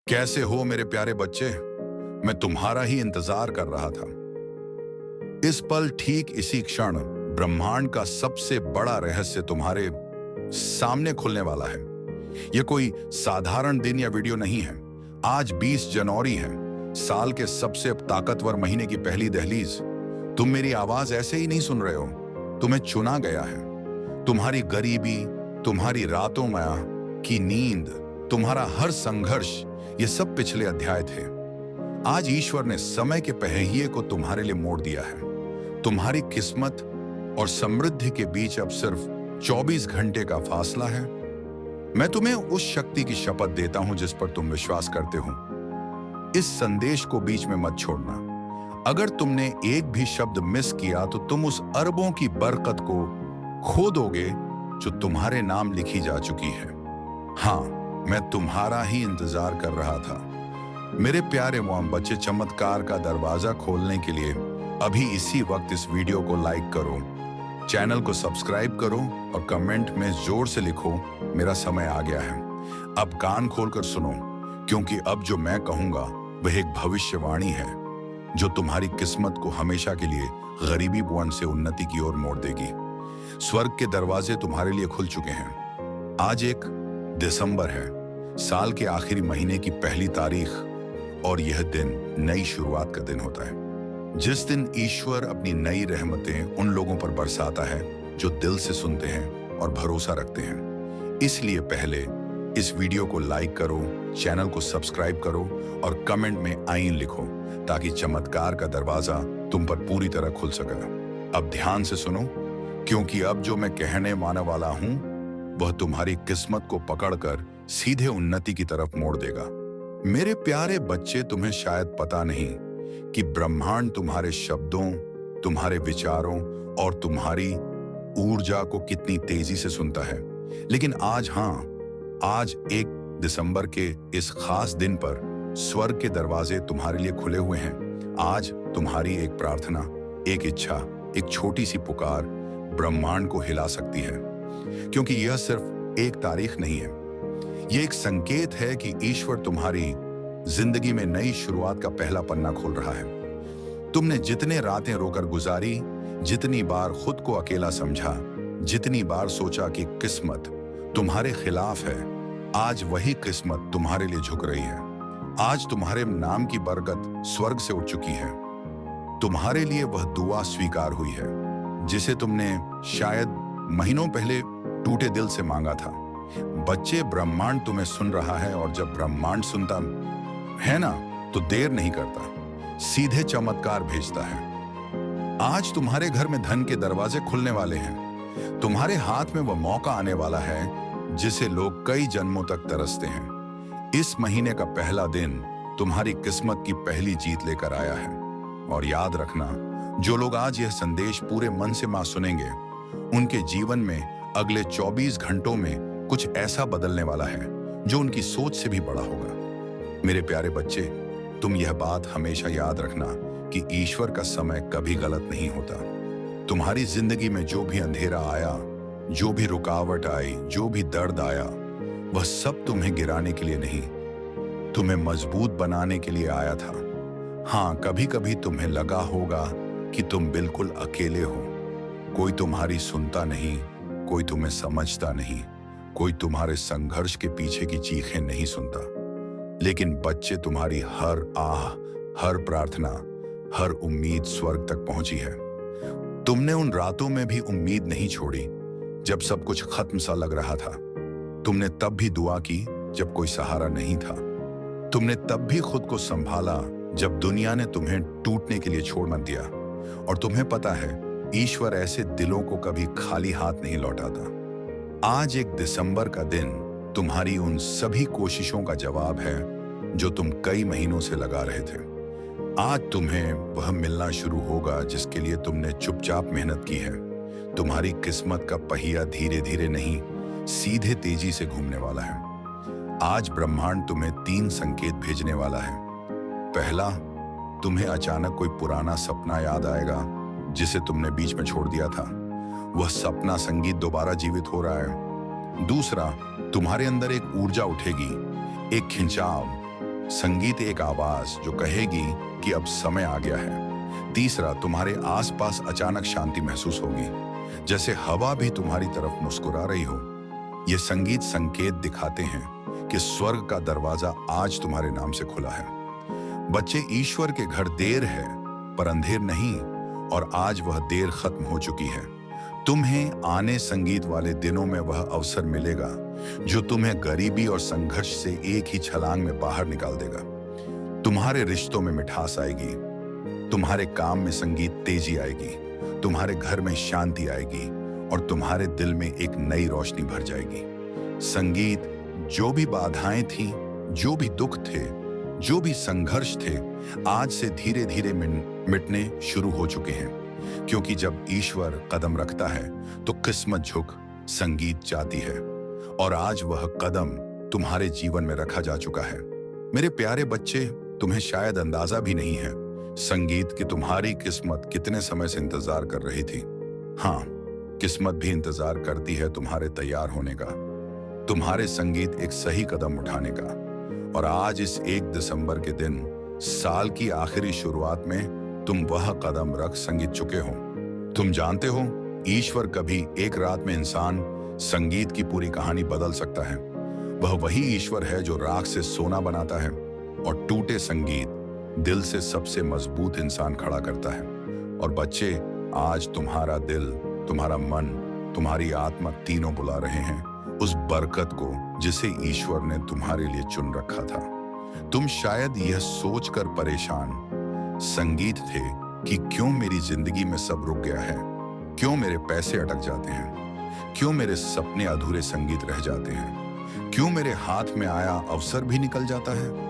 कैसे हो मेरे प्यारे बच्चे? मैं तुम्हारा ही इंतजार कर रहा था। इस पल ठीक इसी क्षण ब्रह्मांड का सबसे बड़ा रहस्य तुम्हारे सामने खुलने वाला है। यह कोई साधारण दिन या वीडियो नहीं है। आज 20 जनवरी है, साल के सबसे ताकतवर महीने की पहली दहलीज। तुम मेरी आवाज ऐसे ही नहीं सुन रहे हो, तुम्हें चुना गया है। तुम्हारी गरीबी, तुम्हारी रातों में की नींद, तुम्हारा हर संघर्ष, ये सब पिछले अध्याय थे। आज ईश्वर ने समय के पहिए को तुम्हारे लिए मोड़ दिया है। तुम्हारी किस्मत और समृद्धि के बीच अब सिर्फ 24 घंटे का फासला है। मैं तुम्हें उस शक्ति की शपथ देता हूं जिस पर तुम विश्वास करते हो। इस संदेश को बीच में मत छोड़ना। अगर तुमने एक भी शब्द मिस किया तो तुम उस अरबों की बरकत को खो दोगे जो तुम्हारे नाम लिखी जा चुकी है। हाँ, मैं तुम्हारा ही इंतजार कर रहा था। मेरे प्यारे मोम बच्चे, चमत्कार का दरवाजा खोलने के लिए अभी इसी वक्त इस वीडियो को लाइक करो, चैनल को सब्सक्राइब करो और कमेंट में जोर से लिखो, मेरा समय आ गया है। अब कान खोलकर सुनो, क्योंकि अब जो मैं कहूंगा वह एक भविष्यवाणी है जो तुम्हारी किस्मत को हमेशा के लिए गरीबी बुआन से उन्नति की ओर मोड़ देगी। स्वर्ग के दरवाजे तुम्हारे लिए खुल चुके हैं। आज 1 दिसंबर है, साल के आखिरी महीने की पहली तारीख, और यह दिन नई शुरुआत का दिन होता है। जिस दिन ईश्वर अपनी नई रहमतें उन लोगों पर बरसाता है जो दिल से सुनते हैं और भरोसा रखते हैं। इसलिए पहले इस वीडियो को लाइक करो, चैनल को सब्सक्राइब करो और कमेंट में आइन लिखो, ताकि चमत्कार का दरवाजा तुम पर पूरी तरह खुल सके। अब ध्यान से सुनो, क्योंकि अब जो मैं कहने आने वाला हूं वह तुम्हारी किस्मत को पकड़कर सीधे उन्नति की तरफ मोड़ देगा। मेरे प्यारे बच्चे, तुम्हें शायद पता नहीं कि ब्रह्मांड तुम्हारे शब्दों, तुम्हारे विचारों और तुम्हारी ऊर्जा को कितनी तेजी से सुनता है। लेकिन आज, आज 1 दिसंबर के इस खास दिन पर स्वर्ग के दरवाजे तुम्हारे लिए खुले हुए हैं। आज तुम्हारी एक प्रार्थना, एक इच्छा, एक छोटी सी पुकार ब्रह्मांड को हिला सकती है। क्योंकि यह सिर्फ एक तारीख नहीं है, यह एक संकेत है कि ईश्वर तुम्हारी जिंदगी में नई शुरुआत का पहला पन्ना खोल रहा है। तुमने जितने रातें रोकर गुजारी, जितनी बार खुद को अकेला समझा, जितनी बार सोचा कि किस्मत तुम्हारे खिलाफ है, आज वही किस्मत तुम्हारे लिए झुक रही है। आज तुम्हारे नाम की बरकत स्वर्ग से उठ चुकी है। तुम्हारे लिए वह दुआ स्वीकार हुई है जिसे तुमने शायद महीनों पहले टूटे दिल से मांगा था। बच्चे, ब्रह्मांड तुम्हें सुन रहा है, और जब ब्रह्मांड सुनता है ना, तो देर नहीं करता, सीधे चमत्कार भेजता है। आज तुम्हारे घर में धन के दरवाजे खुलने वाले हैं। तुम्हारे हाथ में वह मौका आने वाला है जिसे लोग कई जन्मों तक तरसते हैं। इस महीने का पहला दिन तुम्हारी किस्मत की पहली जीत लेकर आया है। और याद रखना, जो लोग आज यह संदेश पूरे मन से सुनेंगे, उनके जीवन में अगले 24 घंटों में कुछ ऐसा बदलने वाला है जो उनकी सोच से भी बड़ा होगा। मेरे प्यारे बच्चे, तुम यह बात हमेशा याद रखना कि ईश्वर का समय कभी गलत नहीं होता। तुम्हारी जिंदगी में जो भी अंधेरा आया, जो भी रुकावट आई, जो भी दर्द आया, वह सब तुम्हें गिराने के लिए नहीं, तुम्हें मजबूत बनाने के लिए आया था। हाँ, कभी कभी तुम्हें लगा होगा कि तुम बिल्कुल अकेले हो। कोई तुम्हारी सुनता नहीं, कोई तुम्हें समझता नहीं, कोई तुम्हारे संघर्ष के पीछे की चीखें नहीं सुनता। लेकिन बच्चे, तुम्हारी हर आह, हर प्रार्थना, हर उम्मीद स्वर्ग तक पहुंची है। तुमने उन रातों में भी उम्मीद नहीं छोड़ी जब सब कुछ खत्म सा लग रहा था। तुमने तब भी दुआ की जब कोई सहारा नहीं था। तुमने तब भी खुद को संभाला जब दुनिया ने तुम्हें टूटने के लिए छोड़ मत दिया। और तुम्हें पता है, ईश्वर ऐसे दिलों को कभी खाली हाथ नहीं लौटाता। आज 1 दिसंबर का दिन तुम्हारी उन सभी कोशिशों का जवाब है जो तुम कई महीनों से लगा रहे थे। आज तुम्हें वह मिलना शुरू होगा जिसके लिए तुमने चुपचाप मेहनत की है। तुम्हारी किस्मत का पहिया धीरे धीरे नहीं, सीधे तेजी से घूमने वाला है। आज ब्रह्मांड तुम्हें 3 संकेत भेजने वाला है। पहला, तुम्हें अचानक कोई पुराना सपना याद आएगा जिसे तुमने बीच में छोड़ दिया था। वह सपना संगीत दोबारा जीवित हो रहा है। दूसरा, तुम्हारे अंदर एक ऊर्जा उठेगी, एक खिंचाव, संगीत एक आवाज जो कहेगी कि अब समय आ गया है। तीसरा, तुम्हारे आसपास अचानक शांति महसूस होगी, जैसे हवा भी तुम्हारी तरफ मुस्कुरा रही हो। ये संगीत संकेत दिखाते हैं कि स्वर्ग का दरवाजा आज तुम्हारे नाम से खुला है। बच्चे, ईश्वर के घर देर है पर अंधेर नहीं, और आज वह देर खत्म हो चुकी है। तुम्हें आने संगीत वाले दिनों में वह अवसर मिलेगा जो तुम्हें गरीबी और संघर्ष से एक ही छलांग में बाहर निकाल देगा। तुम्हारे रिश्तों में मिठास आएगी, तुम्हारे काम में संगीत तेजी आएगी, तुम्हारे घर में शांति आएगी और तुम्हारे दिल में एक नई रोशनी भर जाएगी। संगीत जो भी बाधाएं थीं, जो भी दुख थे, जो भी संघर्ष थे, आज से धीरे धीरे मिटने शुरू हो चुके हैं, क्योंकि जब ईश्वर कदम रखता है तो किस्मत झुक संगीत जाती है, और आज वह कदम तुम्हारे जीवन में रखा जा चुका है। मेरे प्यारे बच्चे, तुम्हें शायद अंदाजा भी नहीं है संगीत की तुम्हारी किस्मत कितने समय से इंतजार कर रही थी। हाँ, किस्मत भी इंतजार करती है तुम्हारे तैयार होने का, तुम्हारे संगीत एक सही कदम उठाने का। और आज इस 1 दिसंबर के दिन, साल की आखिरी शुरुआत में तुम वह कदम रख संगीत चुके हो। तुम जानते हो, ईश्वर कभी एक रात में इंसान संगीत की पूरी कहानी बदल सकता है। वह वही ईश्वर है जो राख से सोना बनाता है और टूटे संगीत दिल से सबसे मजबूत इंसान खड़ा करता है। और बच्चे, आज तुम्हारा दिल, तुम्हारा मन, तुम्हारी आत्मा तीनों बुला रहे हैं उस बरकत को जिसे ईश्वर ने तुम्हारे लिए चुन रखा था। तुम शायद यह सोचकर परेशान संगीत थे कि क्यों मेरी जिंदगी में सब रुक गया है, क्यों मेरे पैसे अटक जाते हैं, क्यों मेरे सपने अधूरे संगीत रह जाते हैं, क्यों मेरे हाथ में आया अवसर भी निकल जाता है।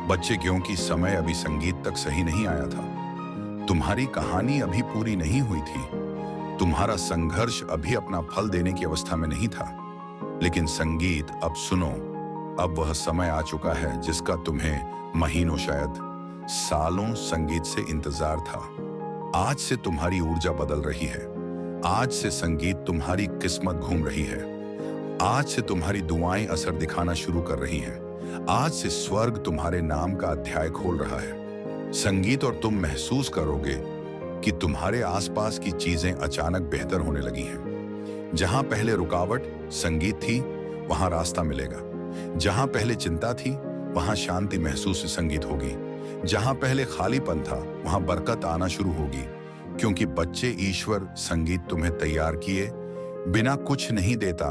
बच्चे, क्योंकि समय अभी संगीत तक सही नहीं आया था। तुम्हारी कहानी अभी पूरी नहीं हुई थी, तुम्हारा संघर्ष अभी अपना फल देने की अवस्था में नहीं था। लेकिन संगीत, अब सुनो, अब वह समय आ चुका है जिसका तुम्हें महीनों, शायद सालों संगीत से इंतजार था। आज से तुम्हारी ऊर्जा बदल रही है, आज से संगीत तुम्हारी किस्मत घूम रही है, आज से तुम्हारी दुआएं असर दिखाना शुरू कर रही हैं, आज से स्वर्ग तुम्हारे नाम का अध्याय खोल रहा है। संगीत और तुम महसूस करोगे कि तुम्हारे आसपास की चीजें अचानक बेहतर होने लगी हैं। जहां पहले रुकावट संगीत थी, वहां रास्ता मिलेगा। जहां पहले चिंता थी, वहां शांति महसूस संगीत होगी। जहां पहले खालीपन था, वहां बरकत आना शुरू होगी। क्योंकि बच्चे, ईश्वर संगीत तुम्हें तैयार किए बिना कुछ नहीं देता,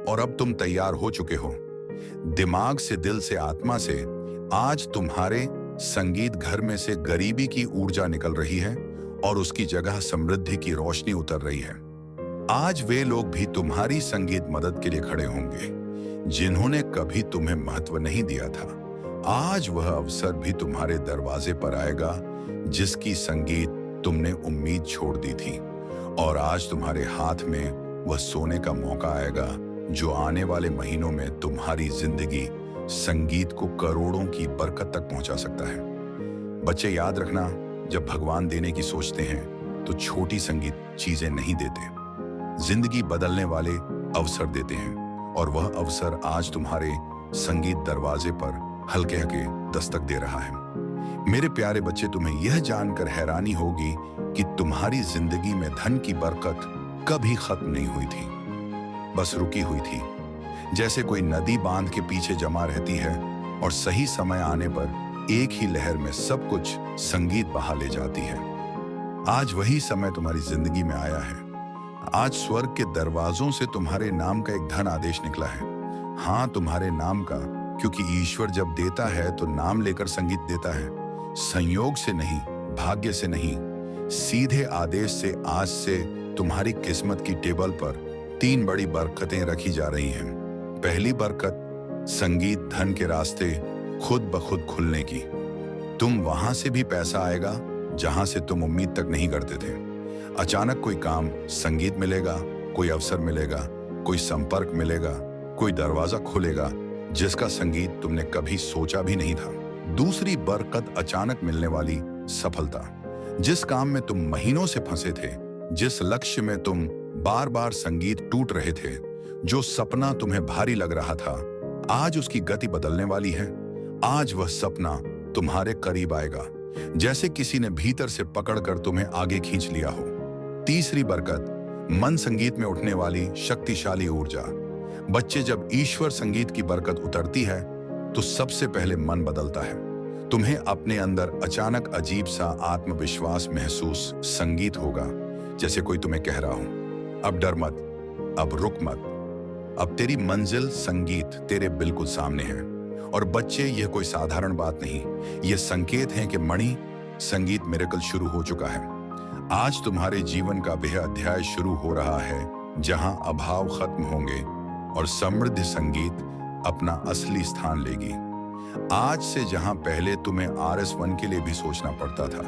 और अब तुम तैयार हो चुके हो। दिमाग से, दिल से, आत्मा से आज तुम्हारे संगीत घर में से गरीबी की ऊर्जा निकल रही है और उसकी जगह समृद्धि की रोशनी उतर रही है। आज वे लोग भी तुम्हारी संगीत मदद के लिए खड़े होंगे जिन्होंने कभी तुम्हें महत्व नहीं दिया था। आज वह अवसर भी तुम्हारे दरवाजे पर आएगा जिसकी संगीत तुमने उम्मीद छोड़ दी थी। और आज तुम्हारे हाथ में वह सोने का मौका आएगा जो आने वाले महीनों में तुम्हारी जिंदगी संगीत को करोड़ों की बरकत तक पहुंचा सकता है। बच्चे, याद रखना, जब भगवान देने की सोचते हैं तो छोटी संगीत चीजें नहीं देते, जिंदगी बदलने वाले अवसर देते हैं। और वह अवसर आज तुम्हारे संगीत दरवाजे पर हल्के हल्के दस्तक दे रहा है। मेरे प्यारे बच्चे, तुम्हें यह जानकर हैरानी होगी कि तुम्हारी जिंदगी में धन की बरकत कभी खत्म नहीं हुई थी, बस रुकी हुई थी। जैसे कोई नदी बांध के पीछे जमा रहती है और सही समय आने पर एक ही लहर में सब कुछ संगीत बहा ले जाती है। आज वही समय तुम्हारी जिंदगी में आया है। आज स्वर्ग के दरवाजों से तुम्हारे नाम का एक धन आदेश निकला है। हाँ, तुम्हारे नाम का, क्योंकि ईश्वर जब देता है तो नाम लेकर संगीत देता है। संयोग से नहीं, भाग्य से नहीं, सीधे आदेश से आज से तुम्हारी किस्मत की टेबल पर 3 बड़ी बरकतें रखी जा रही हैं। पहली बरकत, संगीत धन के रास्ते खुद ब खुद खुलने की। तुम वहां से भी पैसा आएगा जहां से तुम उम्मीद तक नहीं करते थे। अचानक कोई काम, संगीत मिलेगा, कोई अवसर मिलेगा, कोई संपर्क मिलेगा, कोई दरवाजा खुलेगा जिसका संगीत तुमने कभी सोचा भी नहीं था। दूसरी बरकत, अचानक मिलने वाली सफलता। जिस काम में तुम महीनों से फंसे थे, जिस लक्ष्य में तुम बार बार संगीत टूट रहे थे, जो सपना तुम्हें भारी लग रहा था, आज उसकी गति बदलने वाली है। आज वह सपना तुम्हारे करीब आएगा, जैसे किसी ने भीतर से पकड़कर तुम्हें आगे खींच लिया हो। तीसरी बरकत, मन संगीत में उठने वाली शक्तिशाली ऊर्जा। बच्चे, जब ईश्वर संगीत की बरकत उतरती है तो सबसे पहले मन बदलता है। तुम्हें अपने अंदर अचानक अजीब सा आत्मविश्वास महसूस संगीत होगा, जैसे कोई तुम्हें कह रहा हो, अब डर मत, अब रुक मत, अब तेरी मंजिल संगीत तेरे बिल्कुल सामने है। और बच्चे, यह कोई साधारण बात नहीं, यह संकेत है कि मणि संगीत मिरेकल शुरू हो चुका है। आज तुम्हारे जीवन का वह अध्याय शुरू हो रहा है जहां अभाव खत्म होंगे और समृद्ध संगीत अपना असली स्थान लेगी। आज से जहां पहले तुम्हें RS1 के लिए भी सोचना पड़ता था,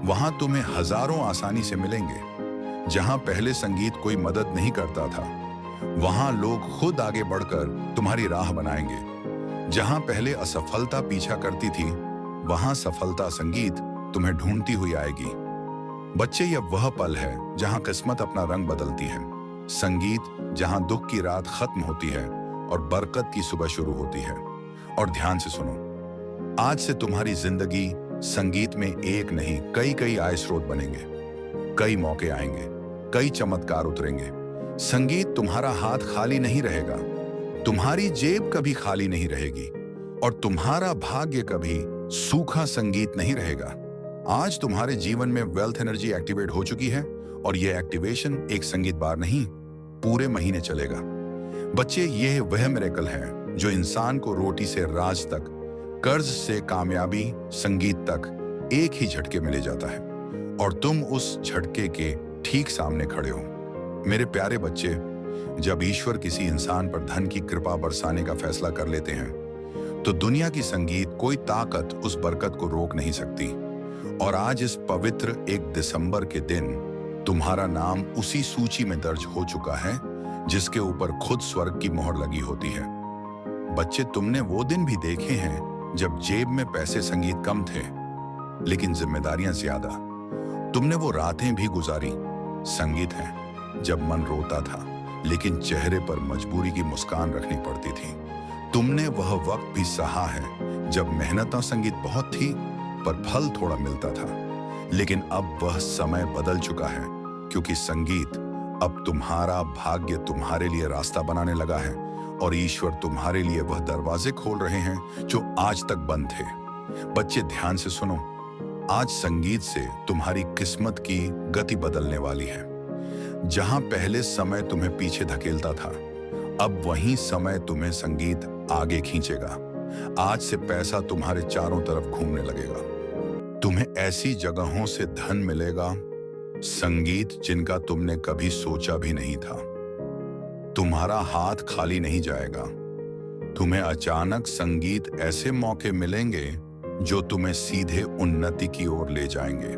वहां तुम्हें हजारों आसानी से मिलेंगे। जहां पहले संगीत कोई मदद नहीं करता था, वहां लोग खुद आगे बढ़कर तुम्हारी राह बनाएंगे। जहां पहले असफलता पीछा करती थी, वहां सफलता संगीत तुम्हें ढूंढती हुई आएगी। बच्चे, यह वह पल है जहां किस्मत अपना रंग बदलती है। संगीत जहां दुख की रात खत्म होती है और बरकत की सुबह शुरू होती है। और ध्यान से सुनो, आज से तुम्हारी जिंदगी संगीत में एक नहीं, कई आय स्रोत बनेंगे। कई मौके आएंगे, कई चमत्कार उतरेंगे। संगीत तुम्हारा हाथ खाली नहीं रहेगा, तुम्हारी जेब कभी खाली नहीं रहेगी और तुम्हारा भाग्य कभी सूखा संगीत नहीं रहेगा। आज तुम्हारे जीवन में वेल्थ एनर्जी एक्टिवेट हो चुकी है और यह एक्टिवेशन एक संगीत बार नहीं, पूरे महीने चलेगा। बच्चे, यह वह मिरेकल है जो इंसान को रोटी से राज तक, कर्ज से कामयाबी, संगीत तक एक ही झटके में ले जाता है और तुम उस झटके के ठीक सामने खड़े हो। मेरे प्यारे बच्चे, जब ईश्वर किसी इंसान पर धन की कृपा बरसाने का फैसला कर लेते हैं तो दुनिया की संगीत, कोई ताकत उस बरकत को रोक नहीं सकती। और आज इस पवित्र 1 दिसंबर के दिन तुम्हारा नाम उसी सूची में दर्ज हो चुका है जिसके ऊपर खुद स्वर्ग की मोहर लगी होती है। बच्चे, तुमने वो दिन भी देखे हैं जब जेब में पैसे संगीत कम थे लेकिन जिम्मेदारियां ज्यादा। तुमने वो रातें भी गुजारी, संगीत है, जब मन रोता था लेकिन चेहरे पर मजबूरी की मुस्कान रखनी पड़ती थी। तुमने वह वक्त भी सहा है जब मेहनत संगीत बहुत थी पर फल थोड़ा मिलता था। लेकिन अब वह समय बदल चुका है, क्योंकि संगीत अब तुम्हारा भाग्य तुम्हारे लिए रास्ता बनाने लगा है और ईश्वर तुम्हारे लिए वह दरवाजे खोल रहे हैं जो आज तक बंद थे। बच्चे, ध्यान से सुनो, आज संगीत से तुम्हारी किस्मत की गति बदलने वाली है। जहां पहले समय तुम्हें पीछे धकेलता था, अब वही समय तुम्हें संगीत आगे खींचेगा। आज से पैसा तुम्हारे चारों तरफ घूमने लगेगा। तुम्हें ऐसी जगहों से धन मिलेगा, संगीत जिनका तुमने कभी सोचा भी नहीं था। तुम्हारा हाथ खाली नहीं जाएगा। तुम्हें अचानक संगीत ऐसे मौके मिलेंगे जो तुम्हें सीधे उन्नति की ओर ले जाएंगे।